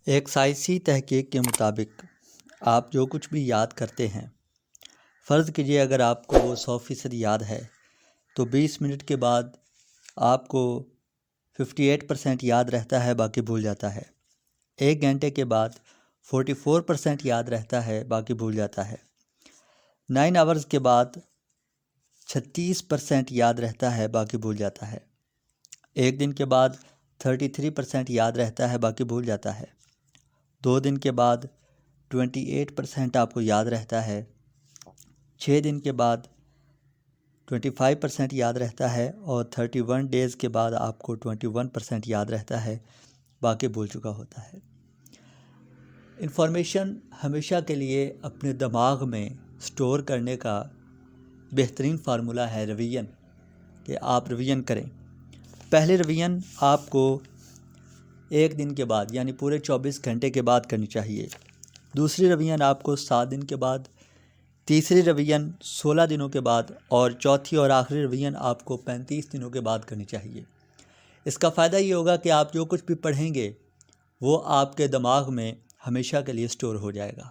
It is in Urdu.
ایک سائنسی تحقیق کے مطابق آپ جو کچھ بھی یاد کرتے ہیں، فرض کیجیے اگر آپ کو وہ 100% یاد ہے تو 20 منٹ کے بعد آپ کو 58% یاد رہتا ہے، باقی بھول جاتا ہے۔ 1 گھنٹے کے بعد 44% یاد رہتا ہے، باقی بھول جاتا ہے۔ 9 آورز کے بعد 36% یاد رہتا ہے، باقی بھول جاتا ہے۔ 1 دن کے بعد 33% یاد رہتا ہے، باقی بھول جاتا ہے۔ 2 دن کے بعد 28% آپ کو یاد رہتا ہے۔ 6 دن کے بعد 25% یاد رہتا ہے، اور 31 ڈیز کے بعد آپ کو 21% یاد رہتا ہے، باقی بھول چکا ہوتا ہے۔ انفارمیشن ہمیشہ کے لیے اپنے دماغ میں سٹور کرنے کا بہترین فارمولہ ہے ریویژن، کہ آپ ریویژن کریں۔ پہلے ریویژن آپ کو 1 دن کے بعد یعنی پورے 24 گھنٹے کے بعد کرنی چاہیے۔ دوسری ریویژن آپ کو 7 دن کے بعد، تیسری ریویژن 16 دنوں کے بعد، اور چوتھی اور آخری ریویژن آپ کو 35 دنوں کے بعد کرنی چاہیے۔ اس کا فائدہ یہ ہوگا کہ آپ جو کچھ بھی پڑھیں گے وہ آپ کے دماغ میں ہمیشہ کے لیے سٹور ہو جائے گا۔